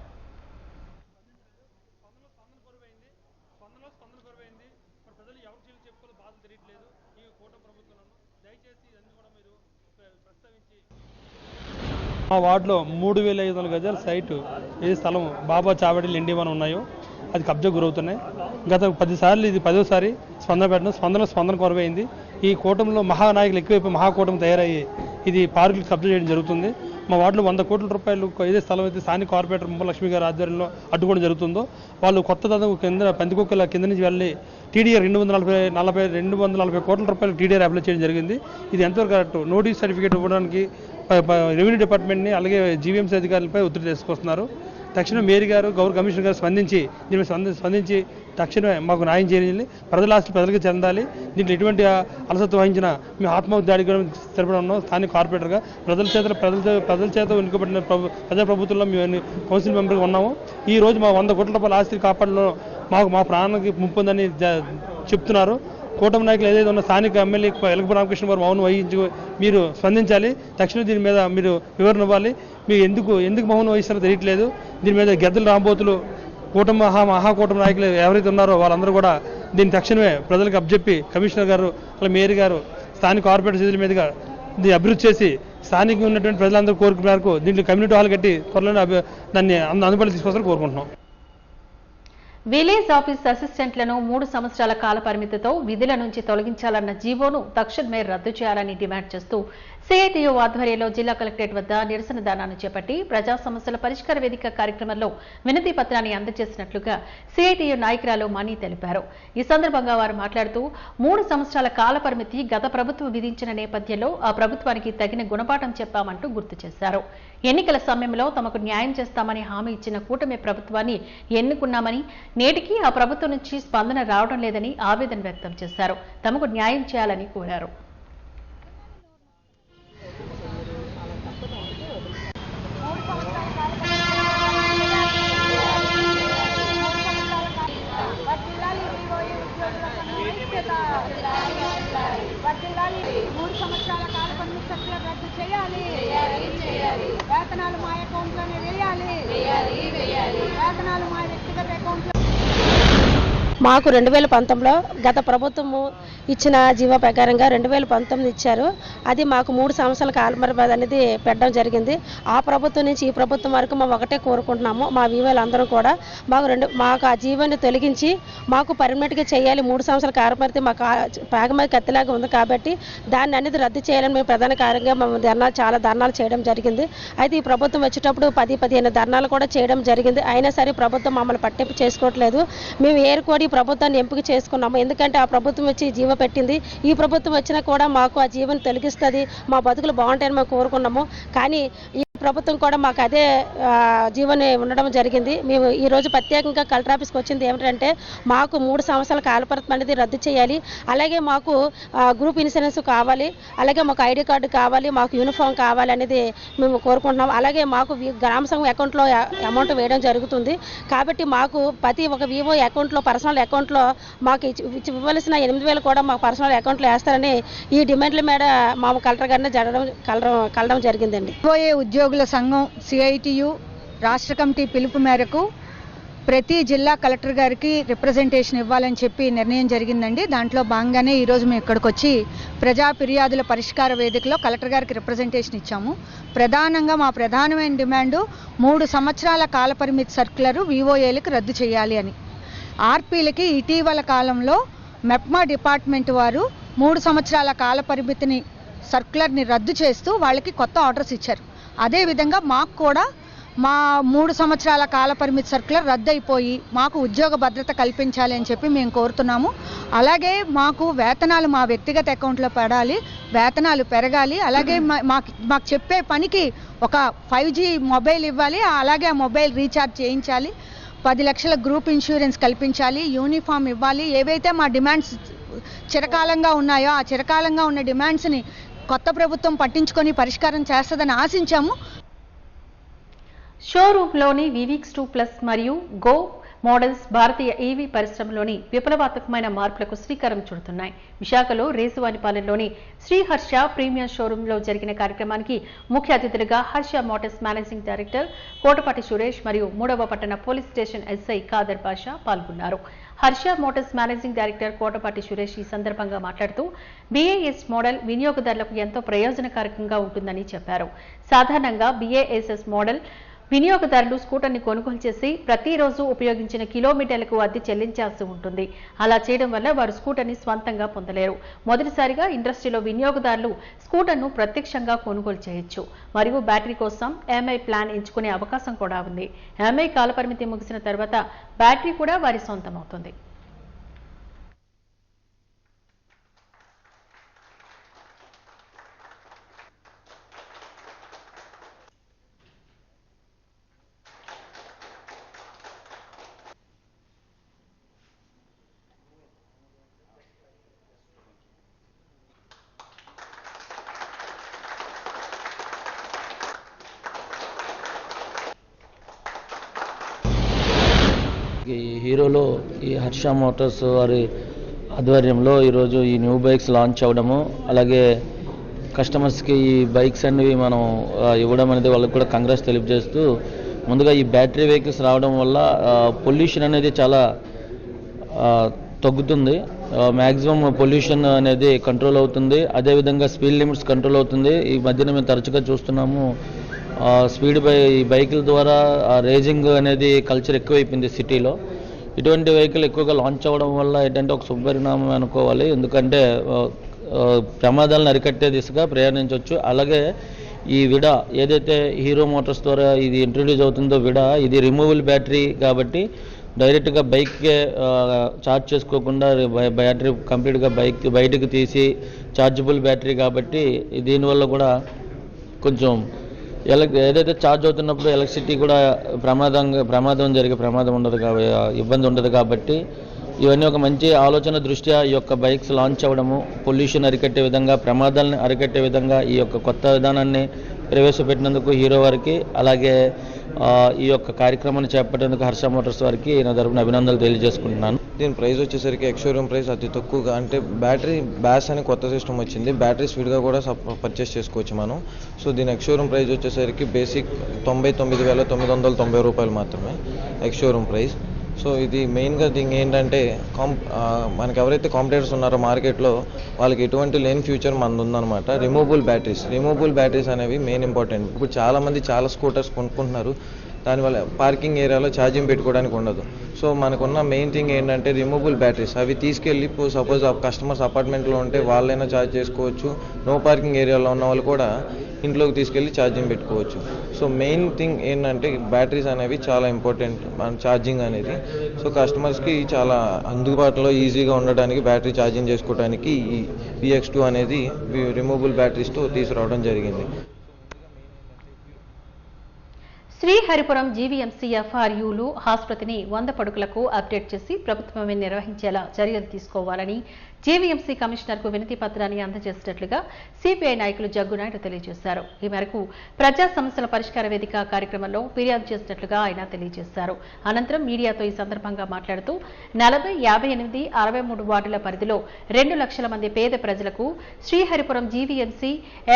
మా వార్డులో 3500 గజాల సైటు, ఏ స్థలం బాబా చావడి లెండివనం ఉన్నాయో అది కబ్జా గురవుతున్నాయి. గత 10 సార్లు ఇది 10వసారి స్పందన పెట్టడం, స్పందన కొరవైంది. ఈ కూటమిలో మహానాయకులు ఎక్కువైపు మహాకూటమి తయారయ్యి ఇది పార్కులు కబ్జా చేయడం జరుగుతుంది. మా వార్డులో 100 కోట్ల రూపాయలు ఏదే స్థలం అయితే స్థానిక కార్పొరేటర్ ముమ్మలక్ష్మి గారి ఆధ్వర్యంలో అడ్డుకోవడం జరుగుతుందో వాళ్ళు కొత్త దాదాపు కింద పందికొక్కల కింద నుంచి వెళ్ళి టీడీఆర్ 240 కోట్ల రూపాయలు టీడీఆర్ అప్లై చేయడం జరిగింది. ఇది ఎంతవరకు కరెక్ట్? నోటీస్ సర్టిఫికేట్ ఇవ్వడానికి రెవెన్యూ డిపార్ట్మెంట్ని అలాగే జీవీఎంసీ అధికారులపై ఒత్తిడి తీసుకొస్తున్నారు. తక్షణం మేయర్ గారు, గౌరవ కమిషనర్ గారు స్పందించి తక్షణమే మాకు న్యాయం చేయాలి. ప్రజల ఆస్తులు ప్రజలకు చెందాలి. దీంట్లో ఎటువంటి అలసత్వం వహించిన మేము ఆత్మహత్య దాడి కూడా తెలపడం ఉన్నాం. స్థానిక కార్పొరేటర్గా ప్రజల చేత వెనుకబడిన ప్రజాప్రభుత్వంలో మేము కౌన్సిల్ మెంబర్గా ఉన్నాము. ఈ రోజు మా 100 కోట్ల రూపాయల ఆస్తిని కాపాడడంలో మా ప్రాణానికి ముప్పు ఉందని చెప్తున్నారు. కూటమి నాయకులు ఏదైతే ఉన్న స్థానిక ఎమ్మెల్యే ఎలగపు రామకృష్ణ గారు మౌనం వహించి మీరు స్పందించాలి. తక్షణం దీని మీద మీరు వివరణ ఇవ్వాలి. మీరు ఎందుకు మౌనం వహిస్తారో తెలియట్లేదు. దీని మీద గెద్దల రాంబోతులు కూటమి మహాకూటమి నాయకులు ఎవరైతే ఉన్నారో వాళ్ళందరూ కూడా దీన్ని తక్షణమే ప్రజలకు అప్పచెప్పి కమిషనర్ గారు అలా మేయర్ గారు స్థానిక కార్పొరేట్ నిధుల మీదుగా దీన్ని అభివృద్ధి చేసి స్థానికంగా ఉన్నటువంటి ప్రజలందరూ కోరిక మేరకు దీంట్లో కమ్యూనిటీ హాల్ కట్టి త్వరలోనే దాన్ని అందుబాటులో తీసుకొస్తారని కోరుకుంటున్నాం. విలేజ్ ఆఫీస్ అసిస్టెంట్లను 3 సంవత్సరాల కాల పరిమితితో విధుల నుంచి తొలగించాలన్న జీవోను తక్షణమే రద్దు చేయాలని డిమాండ్ చేస్తూ సిఐటియు ఆధ్వర్యంలో జిల్లా కలెక్టరేట్ వద్ద నిరసన దానాన్ని చేపట్టి ప్రజా సమస్యల పరిష్కార వేదిక కార్యక్రమంలో వినతి పత్రాన్ని అందజేసినట్లుగా సిఐటియు నాయకురాలు మణి తెలిపారు. ఈ సందర్భంగా వారు మాట్లాడుతూ 3 సంవత్సరాల కాల పరిమితి గత ప్రభుత్వం విధించిన నేపథ్యంలో ఆ ప్రభుత్వానికి తగిన గుణపాఠం చెప్పామంటూ గుర్తు చేశారు. ఎన్నికల సమయంలో తమకు న్యాయం చేస్తామని హామీ ఇచ్చిన కూటమి ప్రభుత్వాన్ని ఎన్నుకున్నామని నేటికి ఆ ప్రభుత్వం నుంచి స్పందన రావడం లేదని ఆవేదన వ్యక్తం చేశారు. తమకు న్యాయం చేయాలని కోరారు. వేతనాలు మా అకౌంట్లోనే వేయాలి. వేతనాలు మా వ్యక్తిగత అకౌంట్లో. మాకు 2019లో గత ప్రభుత్వము ఇచ్చిన జీవో ప్రకారంగా 2019 ఇచ్చారు. అది మాకు 3 సంవత్సరాల కాలపరిమితి అనేది పెట్టడం జరిగింది. ఆ ప్రభుత్వం నుంచి ఈ ప్రభుత్వం వరకు మేము ఒకటే కోరుకుంటున్నాము. మా వివోలు అందరూ కూడా మాకు ఆ జీవోని తొలగించి మాకు పర్మనెంట్గా చేయాలి. 3 సంవత్సరాల కాలపరిమితి మాకు పాగమతి కత్తిలాగా ఉంది కాబట్టి దాన్ని అనేది రద్దు చేయాలని మేము ప్రధాన కార్యంగా మేము చాలా ధర్నాలు చేయడం జరిగింది. అయితే ఈ ప్రభుత్వం వచ్చేటప్పుడు 10-15 ధర్నాలు కూడా చేయడం జరిగింది. అయినా సరే ప్రభుత్వం మమ్మల్ని పట్టింపు చేసుకోవట్లేదు. మేము ఏరుకోడి ప్రభుత్వాన్ని ఎంపిక చేసుకున్నాము. ఎందుకంటే ఆ ప్రభుత్వం వచ్చి జీవో పెట్టింది. ఈ ప్రభుత్వం వచ్చినా కూడా మాకు ఆ జీవోని తొలగిస్తుంది, మా బతుకులు బాగుంటాయని మేము కోరుకున్నాము. కానీ ఈ ప్రభుత్వం కూడా మాకు అదే జీవోని ఉండడం జరిగింది. మేము ఈరోజు ప్రత్యేకంగా కలెక్టర్ ఆఫీస్కి వచ్చింది ఏమిటంటే మాకు 3 సంవత్సరాల కాలపరిమితి అనేది రద్దు చేయాలి. అలాగే మాకు గ్రూప్ ఇన్సూరెన్స్ కావాలి, అలాగే మాకు ఐడి కార్డు కావాలి, మాకు యూనిఫామ్ కావాలి అనేది మేము కోరుకుంటున్నాం. అలాగే మాకు గ్రామ సంఘం అకౌంట్లో అమౌంట్ వేయడం జరుగుతుంది కాబట్టి మాకు ప్రతి ఒక వివో అకౌంట్లో పర్సనల్ అకౌంట్లో మాకు ఇవ్వవలసిన 8,000 కూడా మాకు పర్సనల్ అకౌంట్లో వేస్తారని ఈ డిమాండ్ల మీద మా కలెక్టర్ గారిని కలడం జరిగిందండి. ఉద్యోగుల సంఘం సిఐటియు రాష్ట్ర కమిటీ పిలుపు మేరకు ప్రతి జిల్లా కలెక్టర్ గారికి రిప్రజెంటేషన్ ఇవ్వాలని చెప్పి నిర్ణయం జరిగిందండి. దాంట్లో భాగంగానే ఈరోజు మేము ఇక్కడికి వచ్చి ప్రజా ఫిర్యాదుల పరిష్కార వేదికలో కలెక్టర్ గారికి రిప్రజెంటేషన్ ఇచ్చాము. ప్రధానంగా మా ప్రధానమైన డిమాండు 3 సంవత్సరాల కాలపరిమితి సర్క్యులర్ వివోఏలకు రద్దు చేయాలి అని. ఆర్పీలకి ఇటీవల కాలంలో మెప్మా డిపార్ట్మెంట్ వారు 3 సంవత్సరాల కాల పరిమితిని సర్క్యులర్ని రద్దు చేస్తూ వాళ్ళకి కొత్త ఆర్డర్స్ ఇచ్చారు. అదేవిధంగా మాకు కూడా మా 3 సంవత్సరాల కాల పరిమితి సర్క్యులర్ రద్దయిపోయి మాకు ఉద్యోగ భద్రత కల్పించాలి అని చెప్పి మేము కోరుతున్నాము. అలాగే మాకు వేతనాలు మా వ్యక్తిగత అకౌంట్లో పడాలి, వేతనాలు పెరగాలి. అలాగే మాకు చెప్పే పనికి ఒక 5G మొబైల్ ఇవ్వాలి, అలాగే ఆ మొబైల్ రీఛార్జ్ చేయించాలి, 10 లక్షల గ్రూప్ ఇన్సూరెన్స్ కల్పించాలి, యూనిఫామ్ ఇవ్వాలి. ఏవైతే మా డిమాండ్స్ చిరకాలంగా ఉన్నాయో ఆ చిరకాలంగా ఉన్న డిమాండ్స్ని కొత్త ప్రభుత్వం పట్టించుకొని పరిష్కారం చేస్తుందని ఆశించాము. షోరూంలోని వివిక్స్ 2+ మరియు గో మోడల్స్ భారతీయ ఈవీ పరిశ్రమలోని విప్లవాత్మకమైన మార్పులకు శ్రీకారం చుడుతున్నాయి. విశాఖలో రేసువానిపాలెంలోని శ్రీహర్ష ప్రీమియం షోరూంలో జరిగిన కార్యక్రమానికి ముఖ్య అతిథులుగా Harsha Motors managing director Kotapati Suresh మరియు 3వ పట్టణ పోలీస్ స్టేషన్ ఎస్ఐ ఖాదర్ బాషా పాల్గొన్నారు. Harsha Motors managing director Kotapati Suresh ఈ సందర్భంగా మాట్లాడుతూ BAS మోడల్ వినియోగదారులకు ఎంతో ప్రయోజనకరంగా ఉంటుందని చెప్పారు. సాధారణంగా BASS మోడల్ వినియోగదారులు స్కూటర్ని కొనుగోలు చేసి ప్రతిరోజు ఉపయోగించిన కిలోమీటర్లకు అద్దె చెల్లించాల్సి ఉంటుంది. అలా చేయడం వల్ల వారు స్కూటర్ని స్వంతంగా పొందలేరు. మొదటిసారిగా ఇండస్ట్రీలో వినియోగదారులు స్కూటర్ను ప్రత్యక్షంగా కొనుగోలు చేయొచ్చు మరియు బ్యాటరీ కోసం MI ప్లాన్ ఎంచుకునే అవకాశం కూడా ఉంది. MI కాలపరిమితి ముగిసిన తర్వాత బ్యాటరీ కూడా వారి సొంతమవుతుంది. ఈ హీరోలో ఈ హర్ష మోటార్స్ వారి ఆధ్వర్యంలో ఈరోజు ఈ న్యూ బైక్స్ లాంచ్ అవ్వడము, అలాగే కస్టమర్స్కి ఈ బైక్స్ అనేవి మనం ఇవ్వడం అనేది వాళ్ళకి కూడా కంగ్రెస్ తెలియజేస్తూ, ముందుగా ఈ బ్యాటరీ వెహికల్స్ రావడం వల్ల పొల్యూషన్ అనేది చాలా తగ్గుతుంది. మ్యాక్సిమం పొల్యూషన్ అనేది కంట్రోల్ అవుతుంది. అదేవిధంగా స్పీడ్ లిమిట్స్ కంట్రోల్ అవుతుంది. ఈ మధ్యన మేము తరచుగా చూస్తున్నాము స్పీడ్ బైకుల ద్వారా రేసింగ్ అనేది కల్చర్ ఎక్కువైపోయింది సిటీలో. ఇటువంటి వెహికల్ ఎక్కువగా లాంచ్ అవ్వడం వల్ల ఏంటంటే ఒక శుభపరిణామం అనుకోవాలి. ఎందుకంటే ప్రమాదాలను అరికట్టే దిశగా ప్రయాణించవచ్చు. అలాగే ఈ విడా ఏదైతే హీరో మోటార్స్ ద్వారా ఇది ఇంట్రడ్యూస్ అవుతుందో విడా, ఇది రిమూవబుల్ బ్యాటరీ కాబట్టి డైరెక్ట్గా బైక్కే ఛార్జ్ చేసుకోకుండా బ్యాటరీ కంప్లీట్గా బయటకు తీసి ఛార్జబుల్ బ్యాటరీ కాబట్టి దీనివల్ల కూడా కొంచెం ఏదైతే ఛార్జ్ అవుతున్నప్పుడు ఎలక్ట్రిసిటీ కూడా ప్రమాదం జరిగే ప్రమాదం ఉండదు, ఇబ్బంది ఉండదు. కాబట్టి ఇవన్నీ ఒక మంచి ఆలోచన దృష్ట్యా ఈ యొక్క బైక్స్ లాంచ్ అవ్వడము, పొల్యూషన్ అరికట్టే విధంగా, ప్రమాదాలను అరికట్టే విధంగా ఈ యొక్క కొత్త విధానాన్ని ప్రవేశపెట్టినందుకు హీరో వారికి, అలాగే ఈ యొక్క కార్యక్రమాన్ని చేపట్టేందుకు హర్ష మోటార్స్ వారికి నా తరపున అభినందనలు తెలియజేసుకుంటున్నాను. దీని ప్రైస్ వచ్చేసరికి ఎక్స్షోరూమ్ ప్రైస్ అతి తక్కువగా, అంటే బ్యాటరీ బ్యాస్ అని కొత్త సిస్టమ్ వచ్చింది, బ్యాటరీ స్పీడ్గా కూడా పర్చేస్ చేసుకోవచ్చు మనం. సో దీని ఎక్స్షోరూమ్ ప్రైస్ వచ్చేసరికి బేసిక్ 99,990 రూపాయలు మాత్రమే ఎక్స్షోరూమ్ ప్రైస్. సో ఇది మెయిన్గా దీనికి ఏంటంటే మనకి ఎవరైతే కాంపిటేటర్స్ ఉన్నారో మార్కెట్లో వాళ్ళకి ఎటువంటి లేని ఫ్యూచర్ మనది ఉందన్నమాట. రిమూవబుల్ బ్యాటరీస్ అనేవి మెయిన్ ఇంపార్టెంట్. ఇప్పుడు చాలామంది చాలా స్కూటర్స్ కొనుక్కుంటున్నారు, దానివల్ల పార్కింగ్ ఏరియాలో ఛార్జింగ్ పెట్టుకోవడానికి ఉండదు. సో మనకున్న మెయిన్ థింగ్ ఏంటంటే రిమూవబుల్ బ్యాటరీస్. అవి తీసుకెళ్ళి ఇప్పుడు సపోజ్ కస్టమర్స్ అపార్ట్మెంట్లో ఉంటే వాళ్ళైనా ఛార్జ్ చేసుకోవచ్చు, నో పార్కింగ్ ఏరియాలో ఉన్న వాళ్ళు కూడా ఇంట్లోకి తీసుకెళ్ళి ఛార్జింగ్ పెట్టుకోవచ్చు. సో మెయిన్ థింగ్ ఏంటంటే బ్యాటరీస్ అనేవి చాలా ఇంపార్టెంట్, మన ఛార్జింగ్ అనేది. సో కస్టమర్స్కి చాలా అందుబాటులో ఈజీగా ఉండడానికి బ్యాటరీ ఛార్జింగ్ చేసుకోవడానికి ఈ VX2 అనేది రిమూవబుల్ బ్యాటరీస్తో తీసుకురావడం జరిగింది. శ్రీహరిపురం జీవీఎంసీ FRUలు ఆసుపత్రిని 100 పడుకులకు అప్డేట్ చేసి ప్రభుత్వమే నిర్వహించేలా చర్యలు తీసుకోవాలని జీవీఎంసీ కమిషనర్కు వినతి పత్రాన్ని అందజేసినట్లుగా సిపిఐ నాయకులు జగ్గునాయుడు తెలియజేశారు. ఈ మేరకు ప్రజా సమస్యల పరిష్కార వేదిక కార్యక్రమంలో ఫిర్యాదు చేసినట్లుగా ఆయన తెలియజేశారు. అనంతరం మీడియాతో ఈ సందర్భంగా మాట్లాడుతూ 40, 58, 63 వార్డుల పరిధిలో 2 లక్షల మంది పేద ప్రజలకు శ్రీహరిపురం జీవీఎంసీ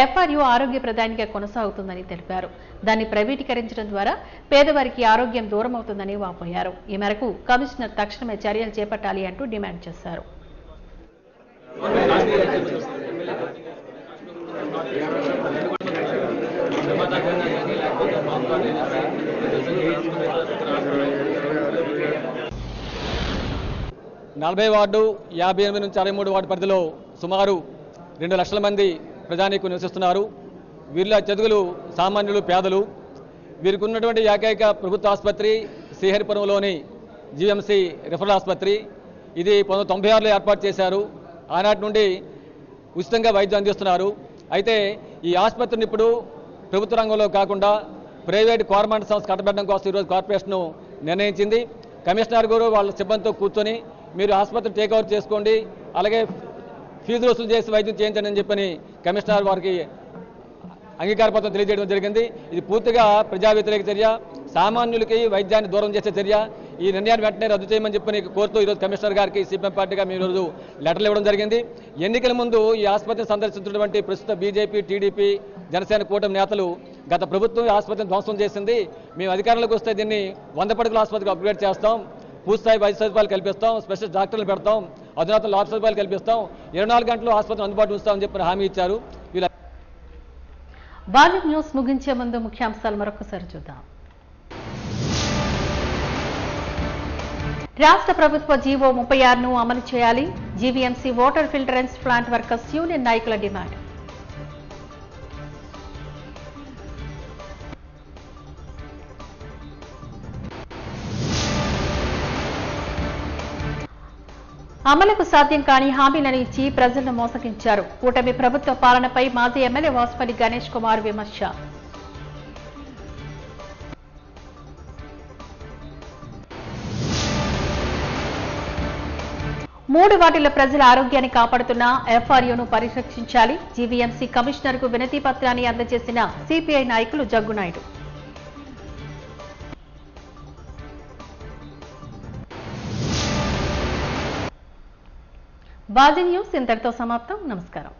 FRU ఆరోగ్య ప్రదానిగా కొనసాగుతుందని తెలిపారు. దాన్ని ప్రైవేటీకరించడం ద్వారా పేదవారికి ఆరోగ్యం దూరమవుతుందని వాపోయారు. ఈ మేరకు కమిషనర్ తక్షణమే చర్యలు చేపట్టాలి అంటూ డిమాండ్ చేశారు. నలభై వార్డు 58 నుంచి 63 వార్డు పరిధిలో సుమారు 2 లక్షల మంది ప్రజానీకులు నివసిస్తున్నారు. వీరిలో చదువులు సామాన్యులు, పేదలు. వీరికి ఉన్నటువంటి ఏకైక ప్రభుత్వ ఆసుపత్రి శ్రీహరిపురంలోని జీఎంసీ రిఫరల్ ఆసుపత్రి. ఇది 1996లో ఏర్పాటు చేశారు. ఆనాటి నుండి ఉచితంగా వైద్యం అందిస్తున్నారు. అయితే ఈ ఆసుపత్రిని ఇప్పుడు ప్రభుత్వ రంగంలో కాకుండా ప్రైవేట్ గవర్నమెంట్ సంస్థ కట్టబెట్టడం కోసం ఈరోజు కార్పొరేషన్ నిర్ణయించింది. కమిషనర్ గారు వాళ్ళ సిబ్బందితో కూర్చొని మీరు ఆసుపత్రి టేక్ ఓవర్ చేసుకోండి, అలాగే ఫీజు వసూలు చేసి వైద్యం చేయించండి అని చెప్పని కమిషనర్ వారికి అంగీకార పత్రం తెలియజేయడం జరిగింది. ఇది పూర్తిగా ప్రజా వ్యతిరేక చర్య, సామాన్యులకి వైద్యాన్ని దూరం చేసే చర్య. ఈ నిర్ణయాన్ని వెంటనే రద్దు చేయమని చెప్పని కోరుతూ ఈరోజు కమిషనర్ గారికి సిపిఎం పార్టీగా మేము ఈరోజు లెటర్లు ఇవ్వడం జరిగింది. ఎన్నికల ముందు ఈ ఆసుపత్రిని సందర్శించినటువంటి ప్రస్తుత బీజేపీ, టీడీపీ, జనసేన కూటమి నేతలు గత ప్రభుత్వం ఆసుపత్రిని ధ్వంసం చేసింది, మేము అధికారంలోకి వస్తే దీన్ని 100 పడుకుల ఆసుపత్రికి అప్గ్రేడ్ చేస్తాం, పూర్తిస్థాయి వైద్య సదుపాయాలు కల్పిస్తాం, స్పెషల్ డాక్టర్లు పెడతాం, అధునాతన ల్యాబ్ సదుపాయాలు కల్పిస్తాం, 24 గంటలు ఆసుపత్రిని అందుబాటులో ఉంచుతామని చెప్పి హామీ ఇచ్చారు. బాలీవుడ్ న్యూస్ ముగించే ముందు ముఖ్యాంశాలు మరొకసారి చూద్దాం. రాష్ట్ర ప్రభుత్వ జీవో 36ను అమలు చేయాలి. GVMC water filtration plant workers union నాయకుల డిమాండ్. అమలుకు సాధ్యం కాని హామీలను ఇచ్చి ప్రజలను మోసగించారు. కూటమి ప్రభుత్వ పాలనపై మాజీ ఎమ్మెల్యే వాసుపల్లి గణేష్ కుమార్ విమర్శ. మూడు వార్డుల ప్రజల ఆరోగ్యాన్ని కాపాడుతున్న FRUను పరిరక్షించాలి. జీవీఎంసీ కమిషనర్కు వినతి పత్రాన్ని అందజేసిన సిపిఐ నాయకులు జగ్గునాయుడు. బాజీ న్యూస్ ఇంతటితో సమాప్తం. నమస్కారం.